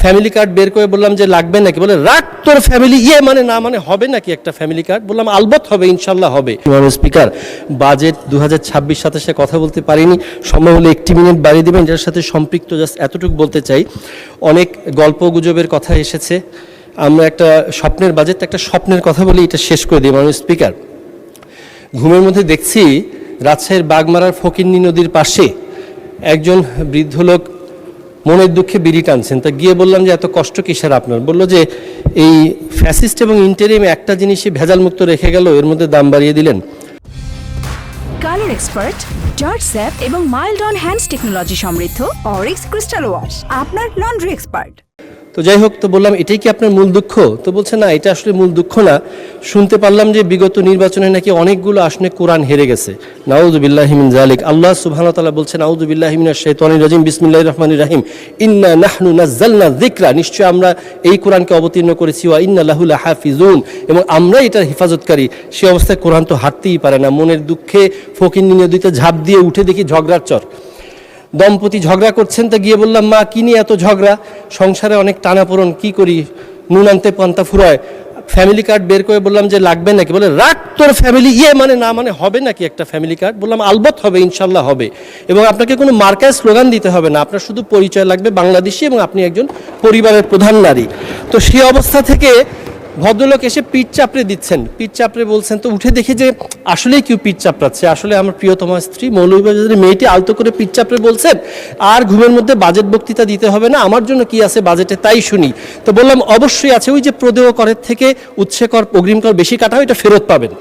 Family card বের করে বললাম যে লাগবে নাকি, বলে রাখ তোর ফ্যামিলি, মানে না মানে হবে নাকি একটা ফ্যামিলি কার্ড? বললাম আলবত হবে, ইনশাল্লাহ হবে। স্পিকার, বাজেট 2026-27 কথা বলতে পারিনি, সম্ভব হলে 1 মিনিট বাড়িয়ে দেবেন, যার সাথে সম্পৃক্ত জাস্ট এতটুকু বলতে চাই। অনেক গল্প গুজবের কথা এসেছে, আমরা একটা স্বপ্নের বাজেট, একটা স্বপ্নের কথা বলি, এটা শেষ করে দিই। মাননীয় স্পিকার, ঘুমের মধ্যে দেখছি রাজশাহীর বাগমারার ফকিন্নি নদীর পাশে একজন বৃদ্ধ লোক মনের দুঃখে বিড়ি টানছেন। তা গিয়ে বললাম যে এত কষ্ট কিসের আপনার? বলল যে এই ফ্যাসিস্ট এবং ইন্টারিম একটা জিনিসই ভেজাল মুক্ত রেখে গেল, এর মধ্যে দাম বাড়িয়ে দিলেন। কালার এক্সপার্ট, জর্জ স্যাপ এবং মাইল্ড অন হ্যান্ডস টেকনোলজি সমৃদ্ধ অরিক্স ক্রিস্টাল ওয়াশ আপনার লন্ড্রি এক্সপার্ট। তো যাই হোক, তো বললাম এটাই কি আপনার মূল দুঃখ? তো বলছে না, এটা আসলে মূল দুঃখ না। শুনতে পারলাম যে বিগত নির্বাচনে নাকি অনেকগুলো আসনে কোরআন হেরে গেছে। নাউযুবিল্লাহি মিন যালিক। আল্লাহ সুবহানাহু ওয়া তাআলা বলছেন, নাউযুবিল্লাহি মিনাশ শাইতানির রাজিম, বিসমিল্লাহির রহমানির রহিম, ইন্না নাহনু নাযালনা যিকরা, নিশ্চয় আমরা এই কোরআনকে অবতীর্ণ করেছি, ওয়া ইন্না লাহু লাহাফিজুন, এবং আমরা এটার হেফাজতকারী। সে অবস্থায় কোরআন তো হাঁটতেই পারে না। মনের দুঃখে ফকিন্নি নদীতে ঝাঁপ দিয়ে উঠে দেখি ঝগড়ার চর। দম্পতি ঝগড়া করছেন, তা গিয়ে বললাম, মা কি নিয়ে এত ঝগড়া? সংসারে অনেক টানাপোড়ন, কি করি, নুন আনতে পান্তা ফুরায়। ফ্যামিলি কার্ড বের করে বললাম যে লাগবে নাকি, বলে রাখ তোর ফ্যামিলি, মানে না মানে হবে নাকি একটা ফ্যামিলি কার্ড? বললাম আলবত হবে, ইনশাল্লাহ হবে, এবং আপনাকে কোনো মার্কায় স্লোগান দিতে হবে না, আপনার শুধু পরিচয় লাগবে বাংলাদেশি, এবং আপনি একজন পরিবারের প্রধান নারী। তো সেই অবস্থা থেকে ভদ্রলোক এসে পিঠ চাপড়ে দিচ্ছেন, পিঠ চাপড়ে বলছেন। তো উঠে দেখি যে আসলেই কেউ পিঠ চাপড়াচ্ছে, আসলে আমার প্রিয়তমা স্ত্রী মৌলভীবাজারের মেয়েটি আলতো করে পিঠ চাপড়ে বলছেন, আর ঘুমের মধ্যে বাজেট বক্তৃতা দিতে হবে না, আমার জন্য কি আছে বাজেটে তাই শুনি। তো বললাম অবশ্যই আছে, ওই যে প্রদেয় করের থেকে উৎসে কর, অগ্রিম কর বেশি কাটা হয়, এটা ফেরত পাবেন।